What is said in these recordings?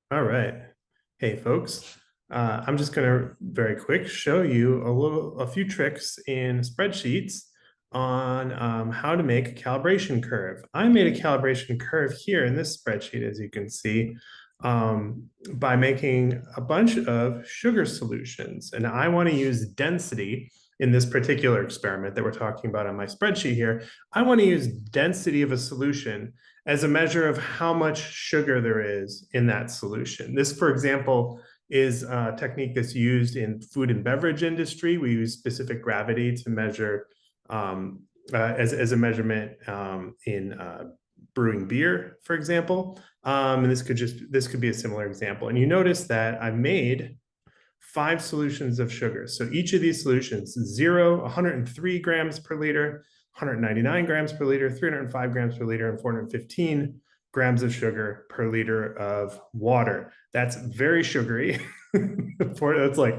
All right. Hey, folks. I'm just going to very quick show you a few tricks in spreadsheets on how to make a calibration curve. I made a calibration curve here in this spreadsheet, as you can see, by making a bunch of sugar solutions. And I want to use density in this particular experiment that we're talking about on my spreadsheet here. I want to use density of a solution as a measure of how much sugar there is in that solution. This, for example, is a technique that's used in food and beverage industry. We use specific gravity to measure as a measurement in brewing beer, for example. And this could be a similar example. And you notice that I made 5 solutions of sugar. So each of these solutions, 0, 103 grams per liter, 199 grams per liter, 305 grams per liter, and 415 grams of sugar per liter of water. That's very sugary. It's like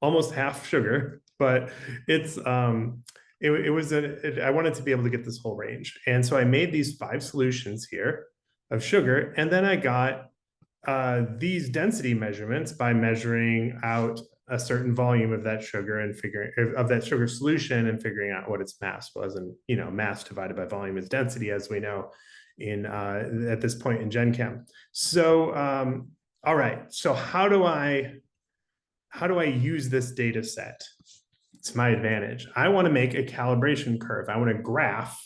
almost half sugar, but it's I wanted to be able to get this whole range. And so I made these 5 solutions here of sugar, and then I got these density measurements by measuring out a certain volume of that sugar and figuring of that sugar solution and figuring out what its mass was. And mass divided by volume is density, as we know in at this point in Gen Chem. So all right, so how do I use this data set? It's my advantage. I want to make a calibration curve. I want to graph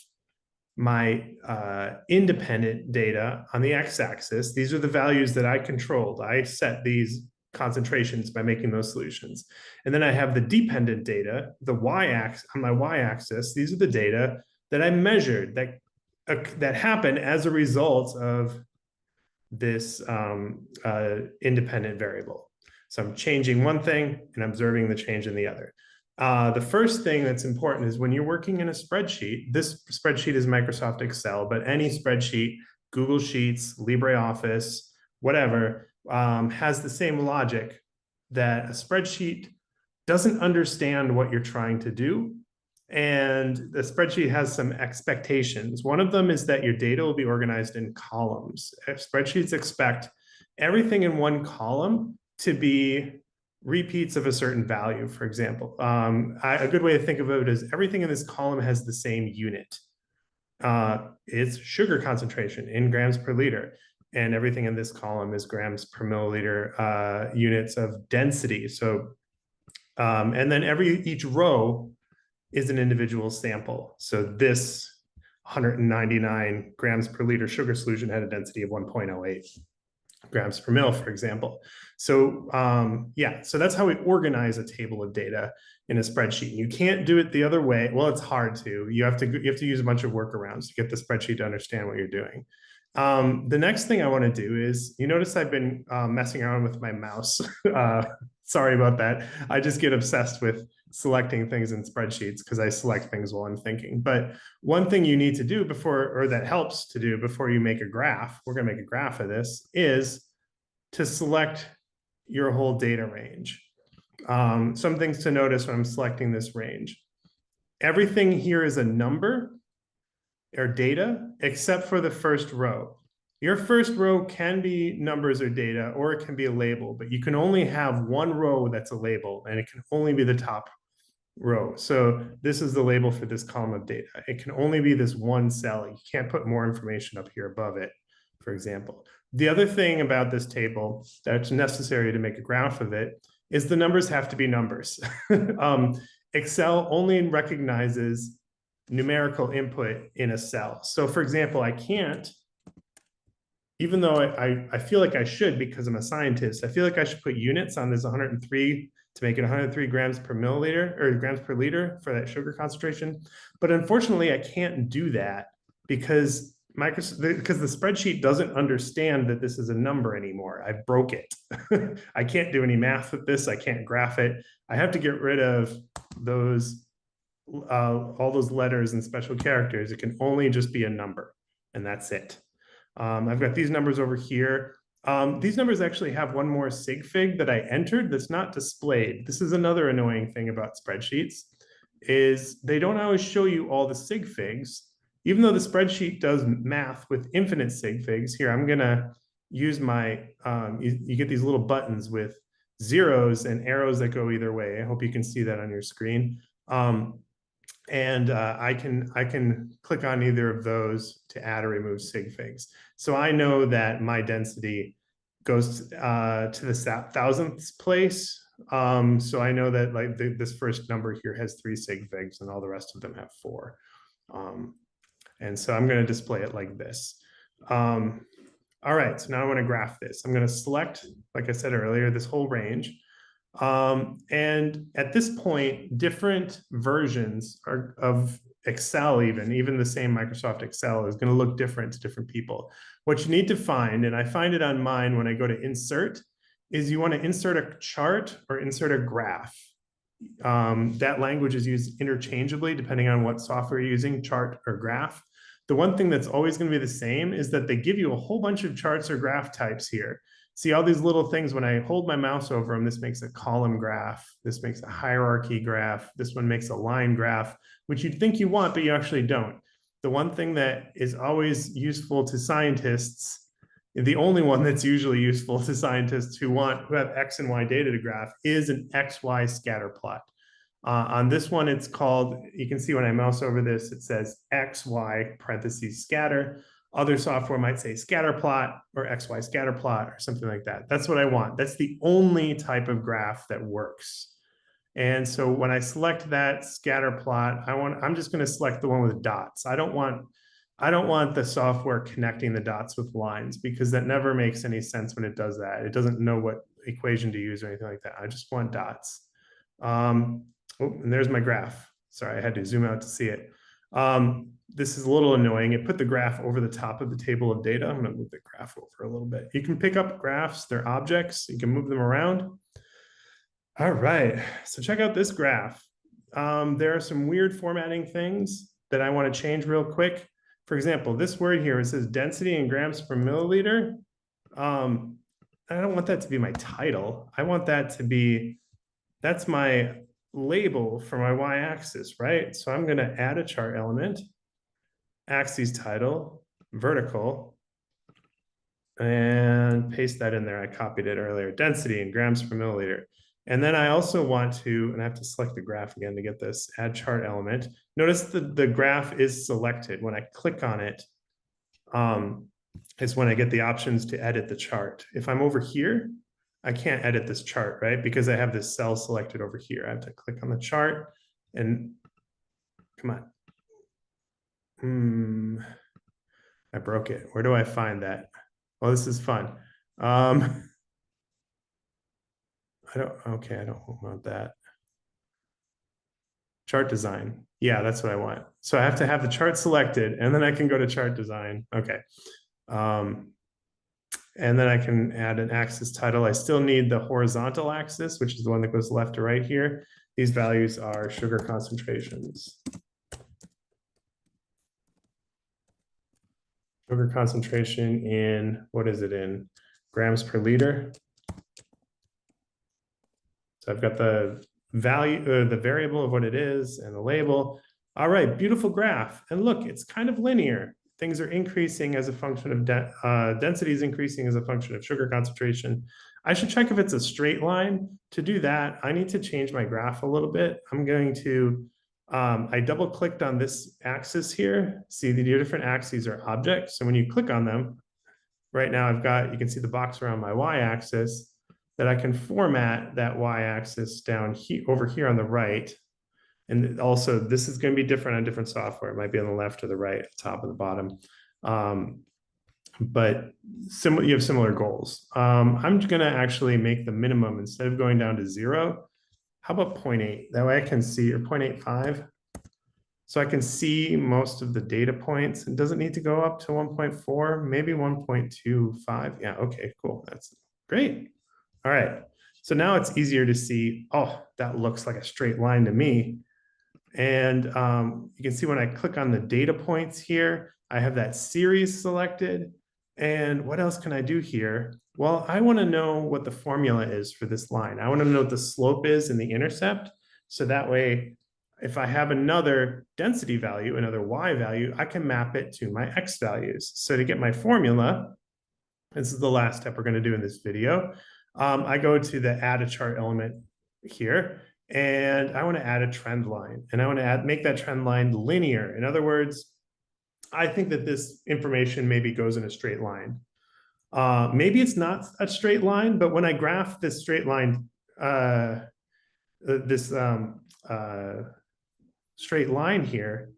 my independent data on the x-axis. These are the values that I controlled. I set these concentrations by making those solutions. And then I have the dependent data, the y-axis, on my y-axis. These are the data that I measured that happen as a result of this independent variable. So I'm changing one thing and observing the change in the other. The first thing that's important is when you're working in a spreadsheet, this spreadsheet is Microsoft Excel, but any spreadsheet, Google Sheets, LibreOffice, whatever, has the same logic that a spreadsheet doesn't understand what you're trying to do. And the spreadsheet has some expectations. One of them is that your data will be organized in columns. Spreadsheets expect everything in one column to be repeats of a certain value, for example. A good way to think of it is everything in this column has the same unit. It's sugar concentration in grams per liter. And everything in this column is grams per milliliter units of density. So, and then each row is an individual sample. So this 199 grams per liter sugar solution had a density of 1.08 grams per mil, for example. So yeah, so that's how we organize a table of data in a spreadsheet. You can't do it the other way. Well, it's hard to. You have to use a bunch of workarounds to get the spreadsheet to understand what you're doing. The next thing I want to do is, you notice I've been messing around with my mouse. Sorry about that. I just get obsessed with selecting things in spreadsheets because I select things while I'm thinking. But one thing you need to do before, or that helps to do before you make a graph, we're going to make a graph of this, is to select your whole data range. Some things to notice when I'm selecting this range. Everything here is a number or data, except for the first row. Your first row can be numbers or data, or it can be a label, but you can only have one row that's a label, and it can only be the top row. So this is the label for this column of data. It can only be this one cell. You can't put more information up here above it, for example. The other thing about this table that's necessary to make a graph of it is the numbers have to be numbers. Excel only recognizes numerical input in a cell. So for example, I can't, even though I feel like I should because I'm a scientist, I feel like I should put units on this 103 to make it 103 grams per milliliter or grams per liter for that sugar concentration. But unfortunately, I can't do that because the spreadsheet doesn't understand that this is a number anymore. I broke it. I can't do any math with this. I can't graph it. I have to get rid of those all those letters and special characters. It can only just be a number, and that's it. I've got these numbers over here. These numbers actually have one more sig fig that I entered that's not displayed. This is another annoying thing about spreadsheets, is they don't always show you all the sig figs, even though the spreadsheet does math with infinite sig figs. Here, I'm gonna use my, you get these little buttons with zeros and arrows that go either way. I hope you can see that on your screen. And I can click on either of those to add or remove sig figs. So I know that my density goes to the thousandths place. So I know that like this first number here has 3 sig figs and all the rest of them have 4. And so I'm going to display it like this. All right, so now I want to graph this. I'm going to select, like I said earlier, this whole range. And at this point, different versions of Excel, even the same Microsoft Excel, is going to look different to different people. What you need to find, and I find it on mine when I go to insert, is you want to insert a chart or insert a graph. That language is used interchangeably depending on what software you're using, chart or graph. The one thing that's always going to be the same is that they give you a whole bunch of charts or graph types here. See all these little things when I hold my mouse over them, this makes a column graph, this makes a hierarchy graph, this one makes a line graph, which you'd think you want, but you actually don't. The one thing that is always useful to scientists, the only one that's usually useful to scientists who have X and Y data to graph, is an XY scatter plot. On this one, it's called, you can see when I mouse over this, it says XY parentheses scatter. Other software might say scatter plot or XY scatter plot or something like that. That's what I want. That's the only type of graph that works. And so when I select that scatter plot, I'm just going to select the one with dots. I don't want the software connecting the dots with lines, because that never makes any sense when it does that. It doesn't know what equation to use or anything like that. I just want dots. Oh, and there's my graph. Sorry, I had to zoom out to see it. This is a little annoying. It put the graph over the top of the table of data. I'm going to move the graph over a little bit. You can pick up graphs. They're objects. You can move them around. All right. So check out this graph. There are some weird formatting things that I want to change real quick. For example, this word here, it says density in grams per milliliter. I don't want that to be my title. I want that to be, that's my label for my y-axis, right? So I'm going to add a chart element, axis title, vertical, and paste that in there. I copied it earlier, density in grams per milliliter. And then I also want to, and I have to select the graph again to get this, add chart element. Notice the graph is selected. When I click on it, is when I get the options to edit the chart. If I'm over here, I can't edit this chart, right? Because I have this cell selected over here. I have to click on the chart and come on. I broke it. Where do I find that? Well, this is fun. I don't want that. Chart design. Yeah, that's what I want. So I have to have the chart selected and then I can go to chart design. Okay. And then I can add an axis title. I still need the horizontal axis, which is the one that goes left to right here. These values are sugar concentrations. Sugar concentration in, what is it in? Grams per liter. So I've got the value, the variable of what it is and the label. All right, beautiful graph. And look, it's kind of linear. Things are increasing as a function of density is increasing as a function of sugar concentration. I should check if it's a straight line. To do that, I need to change my graph a little bit. I'm going to, I double clicked on this axis here. See, the different axes are objects. So when you click on them, right now I've got, you can see the box around my y-axis, that I can format that y-axis down here, over here on the right. And also, this is going to be different on different software. It might be on the left or the right, the top or the bottom. But you have similar goals. I'm going to actually make the minimum, instead of going down to 0, how about 0.8? That way I can see, or 0.85. So I can see most of the data points. It doesn't need to go up to 1.4, maybe 1.25. Yeah, okay, cool. That's great. All right. So now it's easier to see, oh, that looks like a straight line to me. And you can see when I click on the data points here, I have that series selected. And what else can I do here? Well, I want to know what the formula is for this line. I want to know what the slope is in the intercept. So that way, if I have another density value, another y value, I can map it to my x values. So to get my formula, This is the last step we're going to do in this video. I go to the add a chart element here, and I want to add a trend line, and I want to make that trend line linear. In other words, I think that this information maybe goes in a straight line. Maybe it's not a straight line, but when I graph this straight line, straight line here,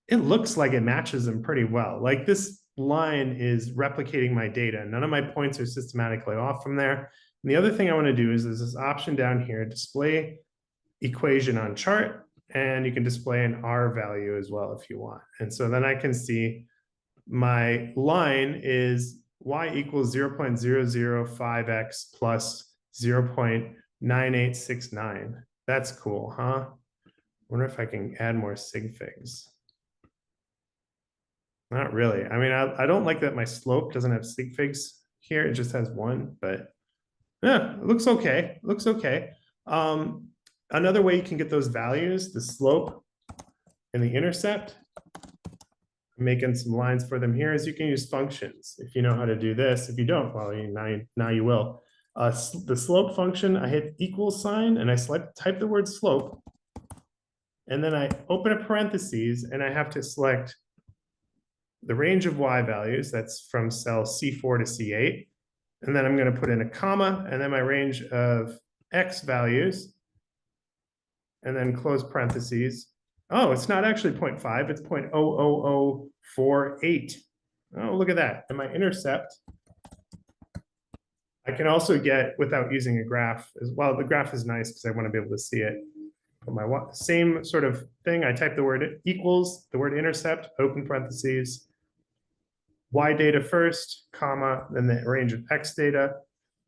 it looks like it matches them pretty well. Like this line is replicating my data. None of my points are systematically off from there. And the other thing I want to do is there's this option down here, display equation on chart, and you can display an R value as well if you want. And so then I can see my line is y equals 0.005x plus 0.9869. That's cool, huh? Wonder if I can add more sig figs. Not really. I mean, I don't like that my slope doesn't have sig figs here. It just has one, but yeah, it looks okay. It looks okay. Another way you can get those values, the slope and the intercept, I'm making some lines for them here, is you can use functions. If you know how to do this, if you don't, well, now you will. The slope function, I hit equals sign and I type the word slope. And then I open a parentheses and I have to select the range of y values. That's from cell C4 to C8. And then I'm going to put in a comma and then my range of x values. And then close parentheses. Oh, it's not actually 0.5, it's 0.00048. Oh, look at that. And my intercept, I can also get without using a graph as well. The graph is nice because I want to be able to see it. But my same sort of thing, I type the word equals, the word intercept, open parentheses, y data first, comma, then the range of x data.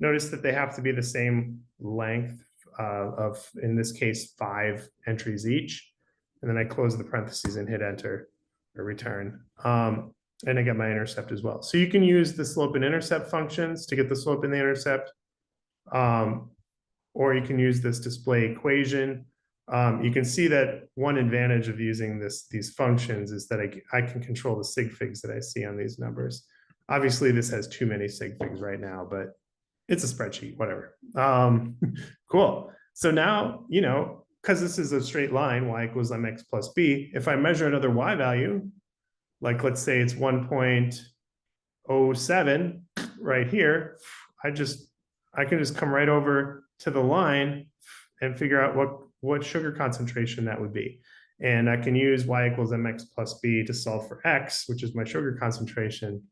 Notice that they have to be the same length of, in this case, 5 entries each. And then I close the parentheses and hit enter or return. And I get my intercept as well. So you can use the slope and intercept functions to get the slope and the intercept. Or you can use this display equation. You can see that one advantage of using these functions is that I can control the sig figs that I see on these numbers. Obviously, this has too many sig figs right now, but it's a spreadsheet, whatever. Cool. So now, you know, because this is a straight line, y equals mx plus b, if I measure another y value, like let's say it's 1.07 right here, I can just come right over to the line and figure out what sugar concentration that would be. And I can use y equals mx plus b to solve for x, which is my sugar concentration,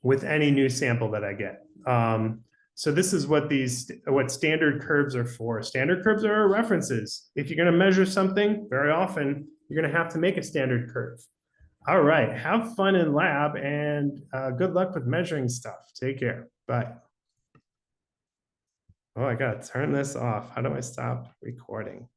with any new sample that I get. So this is what standard curves are for. Standard curves are references. If you're going to measure something, very often you're going to have to make a standard curve. All right, have fun in lab and good luck with measuring stuff. Take care. Bye. Oh, I gotta turn this off. How do I stop recording?